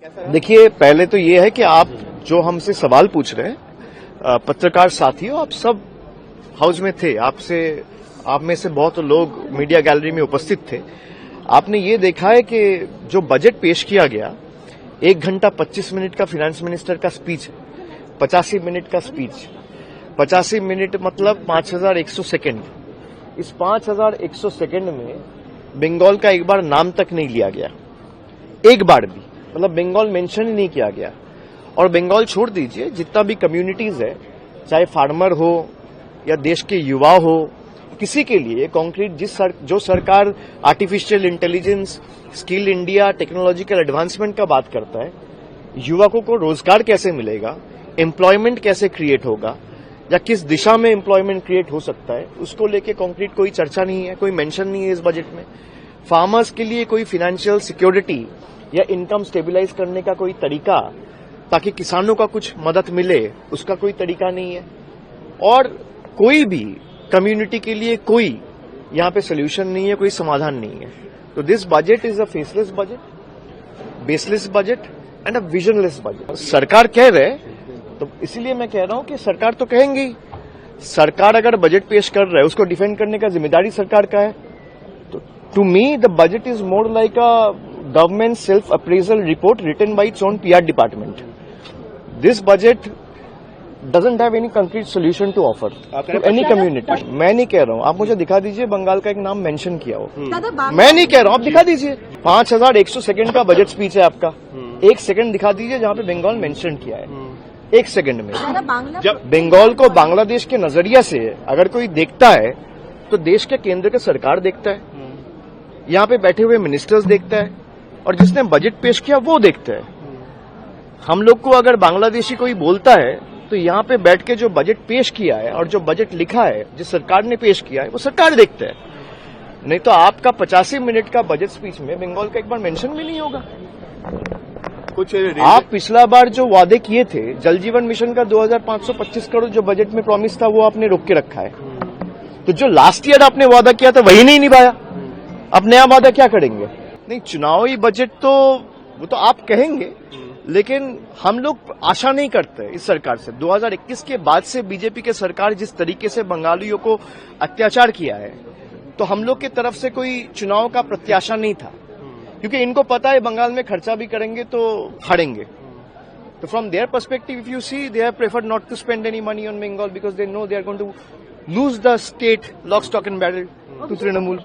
देखिए, पहले तो ये है कि आप जो हमसे सवाल पूछ रहे हैं, पत्रकार साथियों, आप सब हाउस में थे। आप में से बहुत लोग मीडिया गैलरी में उपस्थित थे। आपने ये देखा है कि जो बजट पेश किया गया, 1 घंटा 25 मिनट का फाइनेंस मिनिस्टर का स्पीच, 85 मिनट का स्पीच, 85 मिनट मतलब 5100 सेकेंड। इस 5100 सेकेंड में बंगाल का एक बार नाम तक नहीं लिया गया, एक बार भी, मतलब बंगाल मेंशन ही नहीं किया गया। और बंगाल छोड़ दीजिए, जितना भी कम्युनिटीज है, चाहे फार्मर हो या देश के युवा हो, किसी के लिए कॉन्क्रीट जो सरकार artificial intelligence, skill India, technological advancement का बात करता है, युवकों को रोजगार कैसे मिलेगा, एम्प्लॉयमेंट कैसे क्रिएट होगा या किस दिशा में एम्प्लॉयमेंट क्रिएट हो सकता है, उसको लेके कॉन्क्रीट कोई चर्चा नहीं है, कोई मेंशन नहीं है इस बजट में। फार्मर्स के लिए कोई फाइनेंशियल सिक्योरिटी या इनकम स्टेबिलाईज करने का कोई तरीका, ताकि किसानों का कुछ मदद मिले, उसका कोई तरीका नहीं है। और कोई भी कम्युनिटी के लिए कोई यहां पे सोल्यूशन नहीं है, कोई समाधान नहीं है। तो this budget is a faceless budget, baseless budget and a visionless budget. सरकार कह रहे, तो इसीलिए मैं कह रहा हूं कि सरकार तो कहेंगी। सरकार अगर बजट पेश कर रहा है, उसको डिफेंड करने का जिम्मेदारी सरकार का है। तो to me the budget is more like a government self appraisal report written by its own PR department. This budget doesn't have any concrete solution to offer to any community। मैं नहीं कह रहा हूँ, आप मुझे दिखा दीजिए बंगाल का एक नाम मेंशन किया हो। मैं नहीं कह रहा हूँ, आप दिखा दीजिए। 5100 सेकंड का बजट स्पीच है आपका, 1 सेकंड दिखा दीजिए जहाँ पे बंगाल मेंशन किया है, 1 सेकंड में। जब बंगाल को बांग्लादेश के नजरिया से अगर कोई देखता है, तो देश के केंद्र के सरकार देखता है, यहाँ पे बैठे हुए मिनिस्टर्स देखता है, और जिसने बजट पेश किया वो देखता है। हम लोग को अगर बांग्लादेशी कोई बोलता है, तो यहाँ पे बैठ के जो बजट पेश किया है और जो बजट लिखा है, जिस सरकार ने पेश किया है, वो सरकार देखता है। नहीं तो आपका 85 मिनट का बजट स्पीच में बंगाल का एक बार मेंशन भी नहीं होगा। कुछ आप पिछला बार जो वादे किए थे, जल जीवन मिशन का 2525 करोड़ जो बजट में प्रॉमिस था, वो आपने रोक के रखा है। तो जो लास्ट ईयर आपने वादा किया था, वही नहीं निभाया। अब नया वादा क्या करेंगे? नहीं, चुनावी बजट तो वो तो आप कहेंगे, लेकिन हम लोग आशा नहीं करते इस सरकार से। 2021 के बाद से बीजेपी के सरकार जिस तरीके से बंगालियों को अत्याचार किया है, तो हम लोग की तरफ से कोई चुनाव का प्रत्याशा नहीं था, क्योंकि इनको पता है बंगाल में खर्चा भी करेंगे तो हारेंगे। तो from their perspective, if you see, they have preferred not to spend any money on Bengal because they know they are going to lose the state lock, stock and barrel to Trinamool.